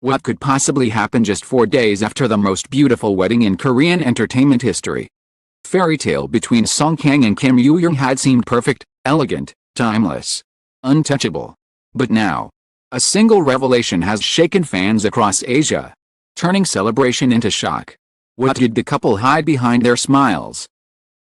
What could possibly happen just 4 days after the most beautiful wedding in Korean entertainment history? Fairy tale between Song Kang and Kim Yoo Jung had seemed perfect, elegant, timeless, untouchable. But now, a single revelation has shaken fans across Asia, turning celebration into shock. What did the couple hide behind their smiles?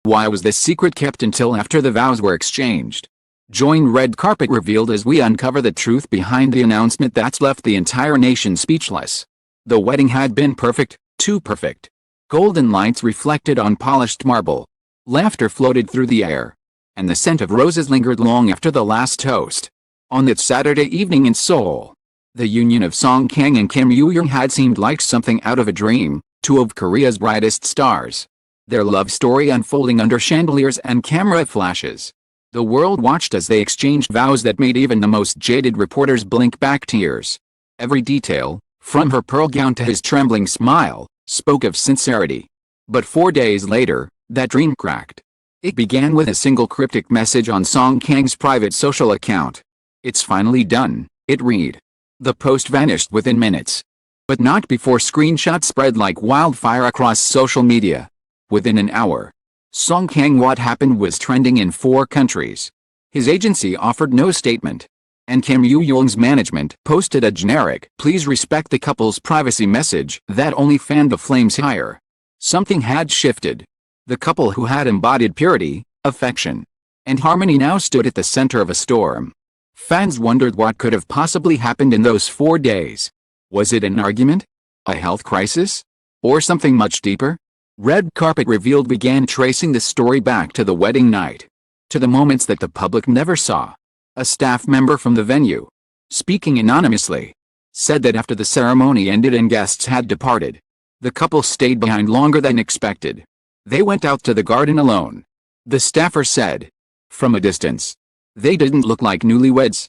Why was this secret kept until after the vows were exchanged? Join Red Carpet Revealed as we uncover the truth behind the announcement that's left the entire nation speechless. The wedding had been perfect, too perfect. Golden lights reflected on polished marble. Laughter floated through the air. And the scent of roses lingered long after the last toast. On that Saturday evening in Seoul, the union of Song Kang and Kim Yoo Jung had seemed like something out of a dream, two of Korea's brightest stars. Their love story unfolding under chandeliers and camera flashes. The world watched as they exchanged vows that made even the most jaded reporters blink back tears. Every detail, from her pearl gown to his trembling smile, spoke of sincerity. But 4 days later, that dream cracked. It began with a single cryptic message on Song Kang's private social account. "It's finally done," it read. The post vanished within minutes. But not before screenshots spread like wildfire across social media. Within an hour, Song Kang What Happened was trending in 4 countries. His agency offered no statement. And Kim Yoo Jung's management posted a generic "Please respect the couple's privacy" message that only fanned the flames higher. Something had shifted. The couple who had embodied purity, affection, and harmony now stood at the center of a storm. Fans wondered what could have possibly happened in those 4 days. Was it an argument? A health crisis? Or something much deeper? Red Carpet Revealed began tracing the story back to the wedding night. To the moments that the public never saw. A staff member from the venue, speaking anonymously, said that after the ceremony ended and guests had departed, the couple stayed behind longer than expected. They went out to the garden alone. The staffer said, from a distance, they didn't look like newlyweds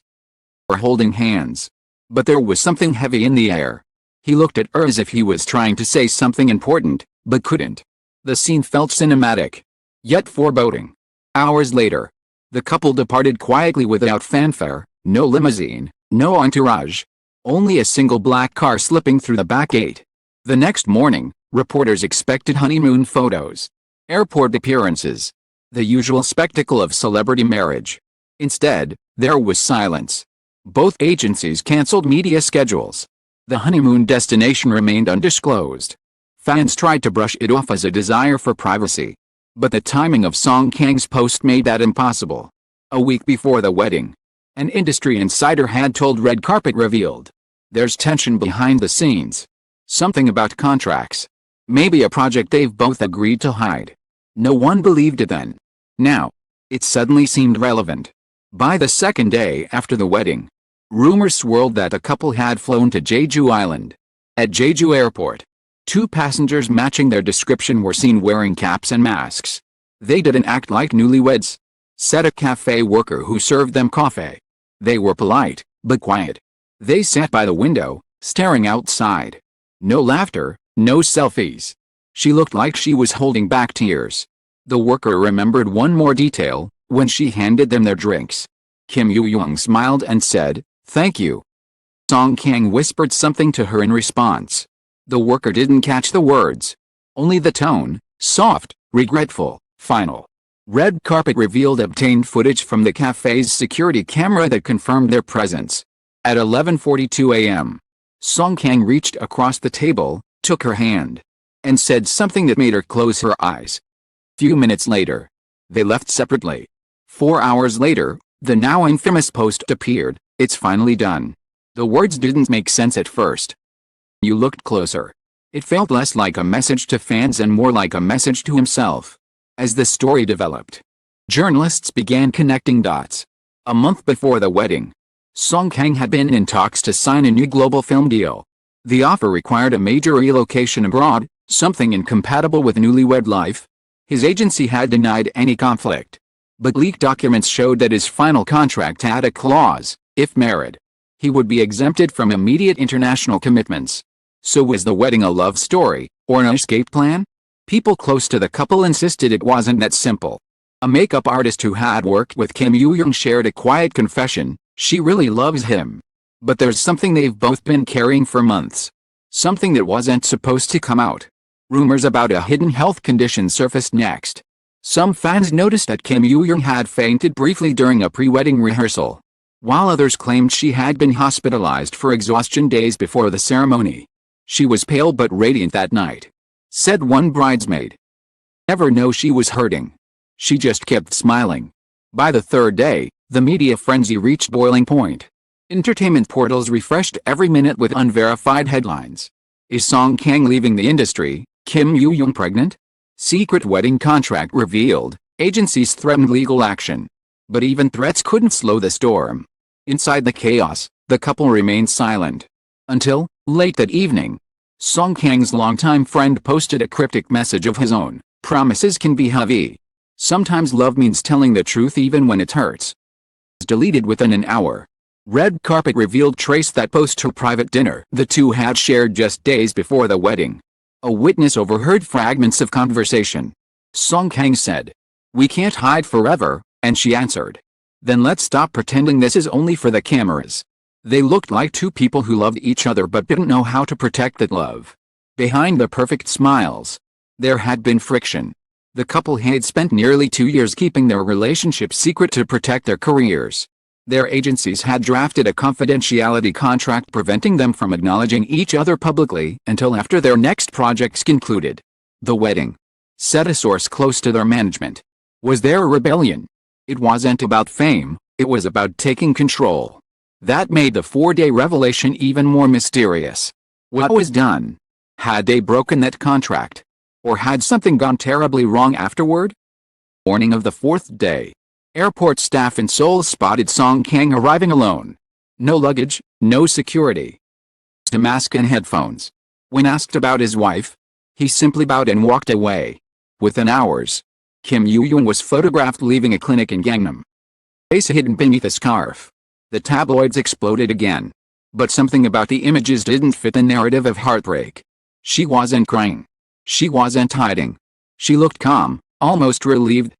or holding hands. But there was something heavy in the air. He looked at her as if he was trying to say something important, but couldn't. The scene felt cinematic, yet foreboding. Hours later, the couple departed quietly without fanfare, no limousine, no entourage. Only a single black car slipping through the back gate. The next morning, reporters expected honeymoon photos, airport appearances, the usual spectacle of celebrity marriage. Instead, there was silence. Both agencies canceled media schedules. The honeymoon destination remained undisclosed. Fans tried to brush it off as a desire for privacy. But the timing of Song Kang's post made that impossible. A week before the wedding, an industry insider had told Red Carpet Revealed, "There's tension behind the scenes. Something about contracts. Maybe a project they've both agreed to hide." No one believed it then. Now, it suddenly seemed relevant. By the second day after the wedding, rumors swirled that the couple had flown to Jeju Island. At Jeju Airport, 2 passengers matching their description were seen wearing caps and masks. They didn't act like newlyweds, said a cafe worker who served them coffee. They were polite, but quiet. They sat by the window, staring outside. No laughter, no selfies. She looked like she was holding back tears. The worker remembered one more detail, when she handed them their drinks. Kim Yoo Jung smiled and said, "Thank you." Song Kang whispered something to her in response. The worker didn't catch the words. Only the tone, soft, regretful, final. Red Carpet Revealed obtained footage from the cafe's security camera that confirmed their presence. At 11:42 a.m., Song Kang reached across the table, took her hand, and said something that made her close her eyes. Few minutes later, they left separately. 4 hours later, the now infamous post appeared, "It's finally done." The words didn't make sense at first. You looked closer. It felt less like a message to fans and more like a message to himself. As the story developed, journalists began connecting dots. A month before the wedding, Song Kang had been in talks to sign a new global film deal. The offer required a major relocation abroad, something incompatible with newlywed life. His agency had denied any conflict. But leaked documents showed that his final contract had a clause: if married, he would be exempted from immediate international commitments. So was the wedding a love story, or an escape plan? People close to the couple insisted it wasn't that simple. A makeup artist who had worked with Kim Yoo Jung shared a quiet confession: she really loves him. But there's something they've both been carrying for months. Something that wasn't supposed to come out. Rumors about a hidden health condition surfaced next. Some fans noticed that Kim Yoo Jung had fainted briefly during a pre-wedding rehearsal, while others claimed she had been hospitalized for exhaustion days before the ceremony. She was pale but radiant that night, said one bridesmaid. Never know she was hurting. She just kept smiling. By the third day, the media frenzy reached boiling point. Entertainment portals refreshed every minute with unverified headlines. Is Song Kang leaving the industry? Kim Yoo Jung pregnant? Secret wedding contract revealed. Agencies threatened legal action. But even threats couldn't slow the storm. Inside the chaos, the couple remained silent. Until, late that evening, Song Kang's longtime friend posted a cryptic message of his own. Promises can be heavy. Sometimes love means telling the truth even when it hurts. Deleted within an hour. Red carpet revealed traced that post to a private dinner the two had shared just days before the wedding. A witness overheard fragments of conversation. Song Kang said, "We can't hide forever," and she answered, "Then let's stop pretending this is only for the cameras." They looked like two people who loved each other but didn't know how to protect that love. Behind the perfect smiles, there had been friction. The couple had spent nearly 2 years keeping their relationship secret to protect their careers. Their agencies had drafted a confidentiality contract preventing them from acknowledging each other publicly until after their next projects concluded. The wedding, said a source close to their management, was their rebellion. It wasn't about fame, it was about taking control. That made the 4-day revelation even more mysterious. What was done? Had they broken that contract? Or had something gone terribly wrong afterward? Morning of the 4th day. Airport staff in Seoul spotted Song Kang arriving alone. No luggage, no security. A mask and headphones. When asked about his wife, he simply bowed and walked away. Within hours, Kim Yoo Jung was photographed leaving a clinic in Gangnam. Face hidden beneath a scarf. The tabloids exploded again. But something about the images didn't fit the narrative of heartbreak. She wasn't crying. She wasn't hiding. She looked calm, almost relieved.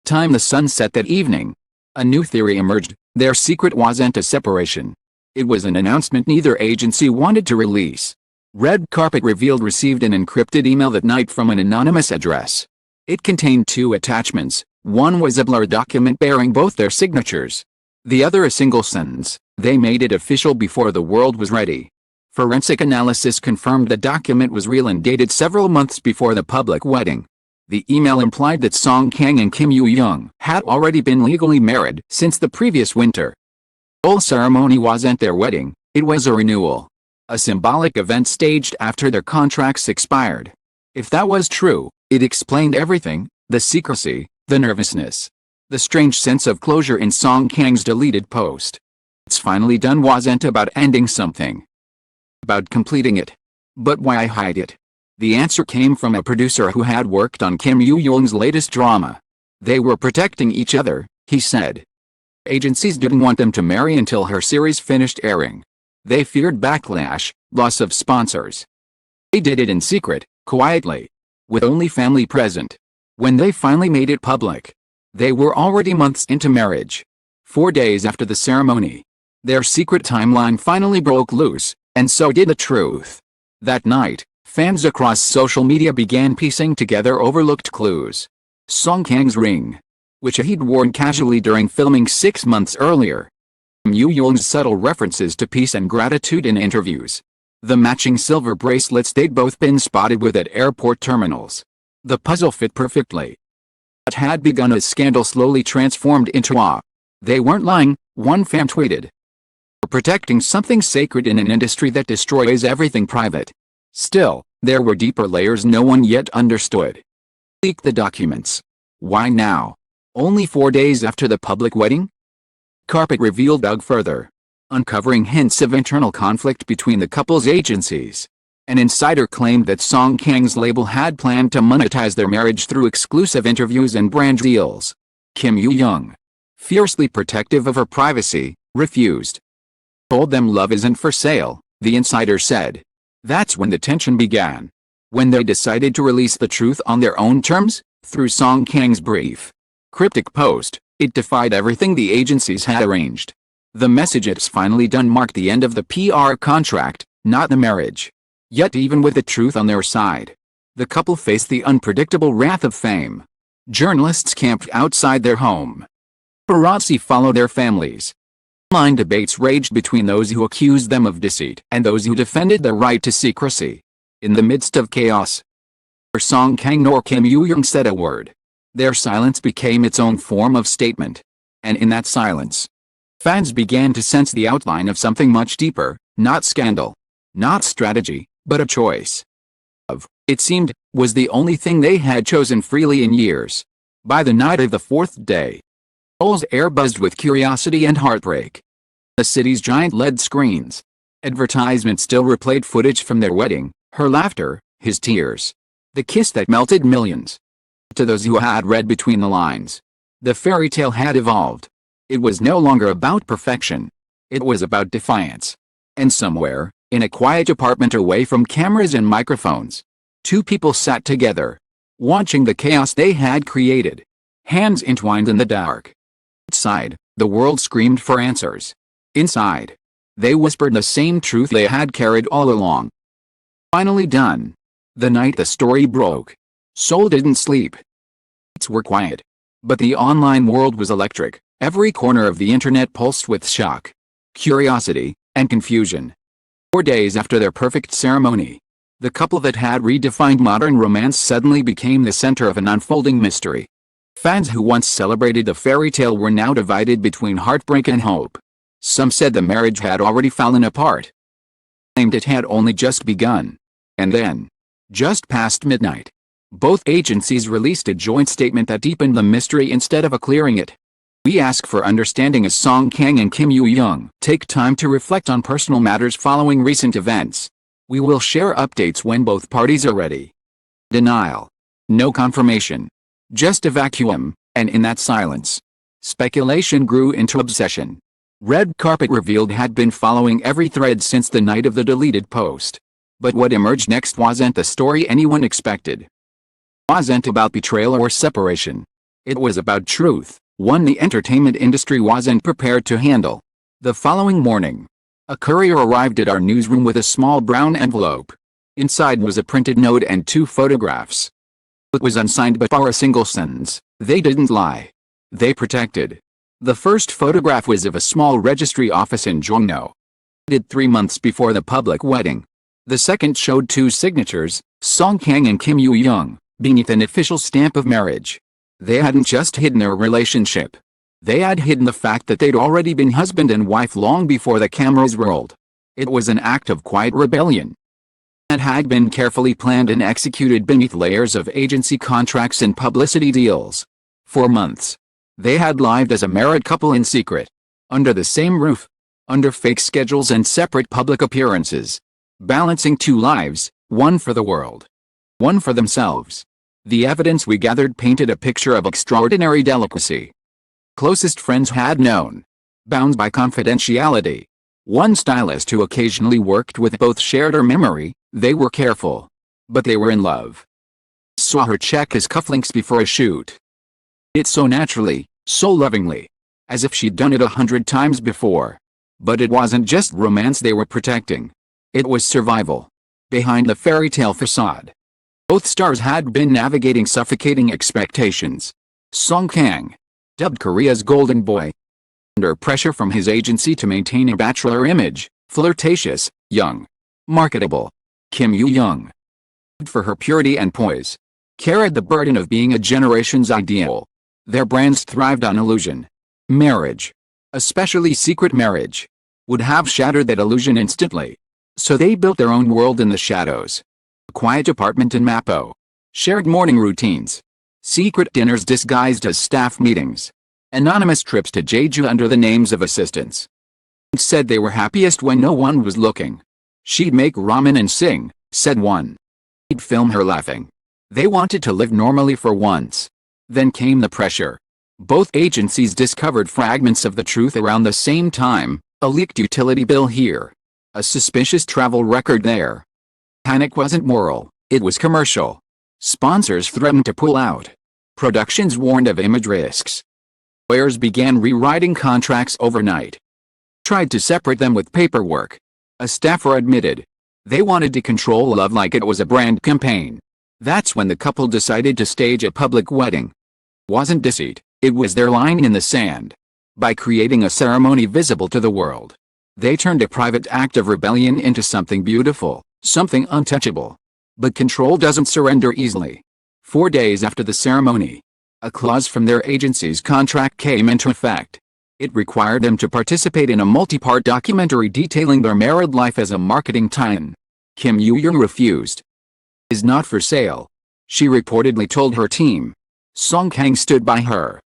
The sun set that evening. A new theory emerged. Their secret wasn't a separation. It was an announcement neither agency wanted to release. Red carpet revealed received an encrypted email that night from an anonymous address. It contained 2 attachments. One was a blurred document bearing both their signatures. The other a single sentence. They made it official before the world was ready. Forensic analysis confirmed the document was real and dated several months before the public wedding. The email implied that Song Kang and Kim Yoo Jung had already been legally married since the previous winter. The whole ceremony wasn't their wedding, it was a renewal. A symbolic event staged after their contracts expired. If that was true, it explained everything: the secrecy, the nervousness, the strange sense of closure in Song Kang's deleted post. It's finally done wasn't about ending something. About completing it. But why hide it? The answer came from a producer who had worked on Kim Yoo Jung's latest drama. They were protecting each other, he said. Agencies didn't want them to marry until her series finished airing. They feared backlash, loss of sponsors. They did it in secret, quietly, with only family present. When they finally made it public, they were already months into marriage. 4 days after the ceremony, their secret timeline finally broke loose, and so did the truth. That night, fans across social media began piecing together overlooked clues. Song Kang's ring, which he'd worn casually during filming 6 months earlier. Yoo Jung's subtle references to peace and gratitude in interviews. The matching silver bracelets they'd both been spotted with at airport terminals. The puzzle fit perfectly. What had begun as scandal slowly transformed into awe. They weren't lying, one fan tweeted. We're protecting something sacred in an industry that destroys everything private. Still, there were deeper layers no one yet understood. Leak the documents. Why now? Only 4 days after the public wedding? Carpet revealed dug further, uncovering hints of internal conflict between the couple's agencies. An insider claimed that Song Kang's label had planned to monetize their marriage through exclusive interviews and brand deals. Kim Yoo Jung, fiercely protective of her privacy, refused. Told them love isn't for sale, the insider said. That's when the tension began. When they decided to release the truth on their own terms, through Song Kang's brief, cryptic post, it defied everything the agencies had arranged. The message "it's finally done" marked the end of the PR contract, not the marriage. Yet even with the truth on their side, the couple faced the unpredictable wrath of fame. Journalists camped outside their home. Paparazzi followed their families. Online debates raged between those who accused them of deceit and those who defended their right to secrecy. In the midst of chaos, neither Song Kang nor Kim Yoo Jung said a word. Their silence became its own form of statement. And in that silence, fans began to sense the outline of something much deeper, not scandal, not strategy, but a choice. Love, it seemed, was the only thing they had chosen freely in years. By the night of the fourth day, Seoul's air buzzed with curiosity and heartbreak. The city's giant LED screens, advertisements still replayed footage from their wedding, her laughter, his tears, the kiss that melted millions. To those who had read between the lines, the fairy tale had evolved. It was no longer about perfection. It was about defiance. And somewhere, in a quiet apartment away from cameras and microphones, two people sat together, watching the chaos they had created, hands entwined in the dark. Outside, the world screamed for answers. Inside, they whispered the same truth they had carried all along. Finally done. The night the story broke, Seoul didn't sleep. Nights were quiet. But the online world was electric. Every corner of the internet pulsed with shock, curiosity, and confusion. 4 days after their perfect ceremony, the couple that had redefined modern romance suddenly became the center of an unfolding mystery. Fans who once celebrated the fairy tale were now divided between heartbreak and hope. Some said the marriage had already fallen apart. Claimed it had only just begun. And then, just past midnight, both agencies released a joint statement that deepened the mystery instead of clearing it. We ask for understanding as Song Kang and Kim Yoo Jung take time to reflect on personal matters following recent events. We will share updates when both parties are ready. Denial. No confirmation. Just a vacuum, and in that silence, speculation grew into obsession. Red carpet revealed had been following every thread since the night of the deleted post. But what emerged next wasn't the story anyone expected. It wasn't about betrayal or separation. It was about truth, one the entertainment industry wasn't prepared to handle. The following morning, a courier arrived at our newsroom with a small brown envelope. Inside was a printed note and 2 photographs. It was unsigned but bore a single sentence: "They didn't lie. They protected." The first photograph was of a small registry office in Jongno, dated 3 months before the public wedding. The second showed 2 signatures, Song Kang and Kim Yoo Jung, beneath an official stamp of marriage. They hadn't just hidden their relationship. They had hidden the fact that they'd already been husband and wife long before the cameras rolled. It was an act of quiet rebellion that had been carefully planned and executed beneath layers of agency contracts and publicity deals. For months, they had lived as a married couple in secret, under the same roof, under fake schedules and separate public appearances, balancing 2 lives, one for the world, one for themselves. The evidence we gathered painted a picture of extraordinary delicacy. Closest friends had known, bound by confidentiality. One stylist who occasionally worked with both shared her memory. They were careful, but they were in love. Saw her check his cufflinks before a shoot. It so naturally, so lovingly, as if she'd done it 100 times before. But it wasn't just romance they were protecting. It was survival. Behind the fairy tale facade, both stars had been navigating suffocating expectations. Song Kang, dubbed Korea's golden boy, under pressure from his agency to maintain a bachelor image, flirtatious, young, marketable. Kim Yoo Jung, for her purity and poise, carried the burden of being a generation's ideal. Their brands thrived on illusion. Marriage, especially secret marriage, would have shattered that illusion instantly. So they built their own world in the shadows. A quiet apartment in Mapo, shared morning routines, secret dinners disguised as staff meetings, anonymous trips to Jeju under the names of assistants. Said they were happiest when no one was looking. She'd make ramen and sing, said one. He'd film her laughing. They wanted to live normally for once. Then came the pressure. Both agencies discovered fragments of the truth around the same time, a leaked utility bill here, a suspicious travel record there. Panic wasn't moral, it was commercial. Sponsors threatened to pull out. Productions warned of image risks. Lawyers began rewriting contracts overnight. Tried to separate them with paperwork. A staffer admitted. They wanted to control love like it was a brand campaign. That's when the couple decided to stage a public wedding. Wasn't deceit, it was their line in the sand. By creating a ceremony visible to the world, they turned a private act of rebellion into something beautiful, something untouchable. But control doesn't surrender easily. 4 days after the ceremony, a clause from their agency's contract came into effect. It required them to participate in a multi-part documentary detailing their married life as a marketing tie-in. Kim Yoo Jung refused. Is not for sale, she reportedly told her team. Kang stood by her,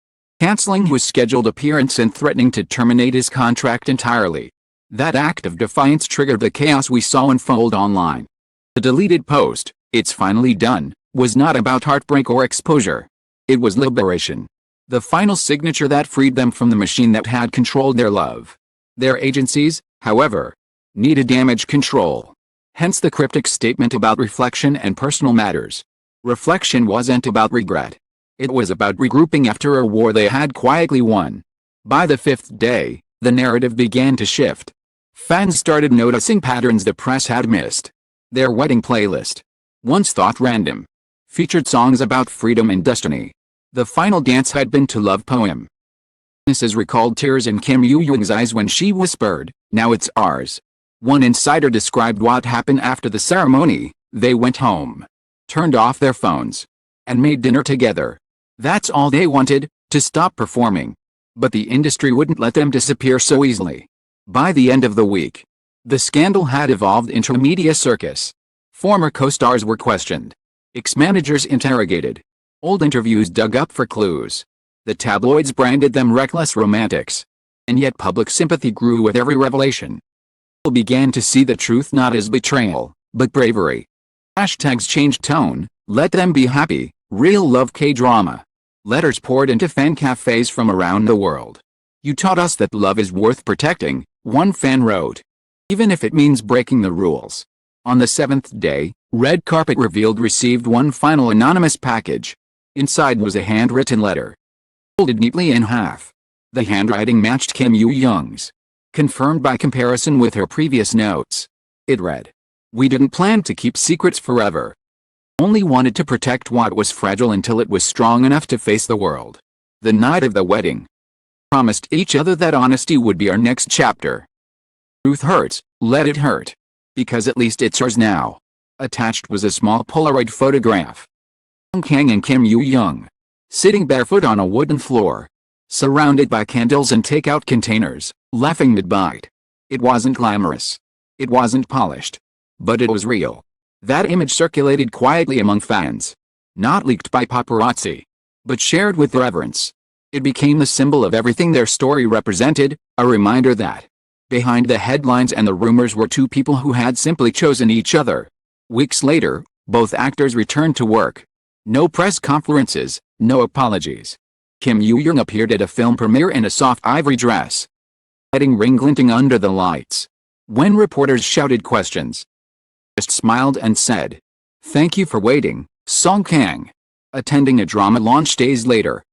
canceling his scheduled appearance and threatening to terminate his contract entirely. That act of defiance triggered the chaos we saw unfold online. The deleted post, "It's finally done," was not about heartbreak or exposure. It was liberation. The final signature that freed them from the machine that had controlled their love. Their agencies, however, needed damage control. Hence the cryptic statement about reflection and personal matters. Reflection wasn't about regret. It was about regrouping after a war they had quietly won. By the 5th day, the narrative began to shift. Fans started noticing patterns the press had missed. Their wedding playlist, once thought random, featured songs about freedom and destiny. The final dance had been to love poem. Witnesses recalled tears in Kim Yoo Jung's eyes when she whispered, "Now it's ours." One insider described what happened after the ceremony. They went home, turned off their phones, and made dinner together. That's all they wanted, to stop performing. But the industry wouldn't let them disappear so easily. By the end of the week, the scandal had evolved into a media circus. Former co-stars were questioned, ex-managers interrogated, old interviews dug up for clues. The tabloids branded them reckless romantics. And yet public sympathy grew with every revelation. People began to see the truth not as betrayal, but bravery. Hashtags changed tone, "Let them be happy," "Real love K-drama." Letters poured into fan cafes from around the world. "You taught us that love is worth protecting," one fan wrote. "Even if it means breaking the rules." On the 7th day, red carpet revealed received one final anonymous package. Inside was a handwritten letter, folded neatly in half. The handwriting matched Kim Yoo Jung's, confirmed by comparison with her previous notes. It read, "We didn't plan to keep secrets forever. Only wanted to protect what was fragile until it was strong enough to face the world." The night of the wedding, promised each other that honesty would be our next chapter. Truth hurts, let it hurt. Because at least it's ours now. Attached was a small Polaroid photograph. Kang and Kim Yoo Jung, sitting barefoot on a wooden floor, surrounded by candles and takeout containers, laughing mid-bite. It wasn't glamorous. It wasn't polished. But it was real. That image circulated quietly among fans. Not leaked by paparazzi, but shared with reverence. It became the symbol of everything their story represented, a reminder that behind the headlines and the rumors were two people who had simply chosen each other. Weeks later, both actors returned to work. No press conferences, no apologies. Kim Yoo Jung appeared at a film premiere in a soft ivory dress, wedding ring glinting under the lights. When reporters shouted questions, just smiled and said, "Thank you for waiting." Kang, attending a drama launch days later,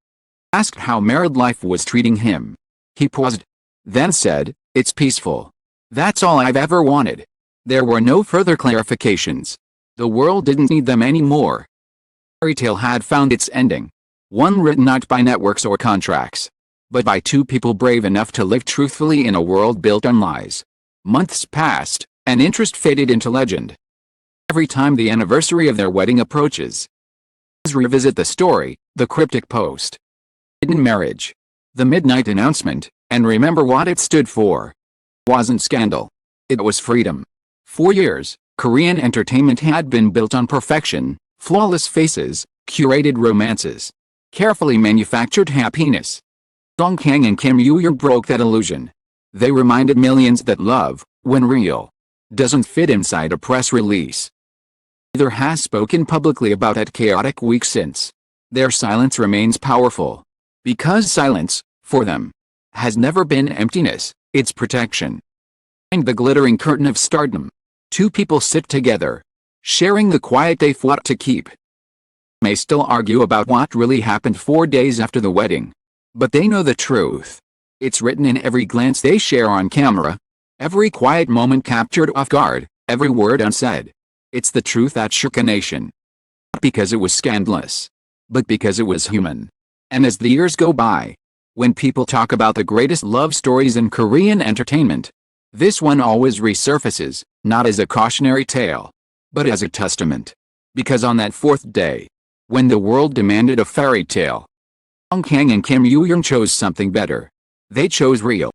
asked how married life was treating him. He paused, then said, "It's peaceful. That's all I've ever wanted." There were no further clarifications. The world didn't need them anymore. Fairy tale had found its ending. One written not by networks or contracts, but by two people brave enough to live truthfully in a world built on lies. Months passed, and interest faded into legend. Every time the anniversary of their wedding approaches, fans revisit the story, the cryptic post, hidden marriage, the midnight announcement, and remember what it stood for. It wasn't scandal. It was freedom. For years, Korean entertainment had been built on perfection, flawless faces, curated romances, carefully manufactured happiness. Kang and Kim Yoo Jung broke that illusion. They reminded millions that love, when real, doesn't fit inside a press release. Neither has spoken publicly about that chaotic week since. Their silence remains powerful. Because silence, for them, has never been emptiness, it's protection. Behind the glittering curtain of stardom, two people sit together, sharing the quiet they fought to keep. May still argue about what really happened 4 days after the wedding, but they know the truth. It's written in every glance they share on camera, every quiet moment captured off guard, every word unsaid. It's the truth that shook a nation. Not because it was scandalous, but because it was human. And as the years go by, when people talk about the greatest love stories in Korean entertainment, this one always resurfaces, not as a cautionary tale, but as a testament. Because on that fourth day, when the world demanded a fairy tale, Kang and Yoo Jung chose something better. They chose real.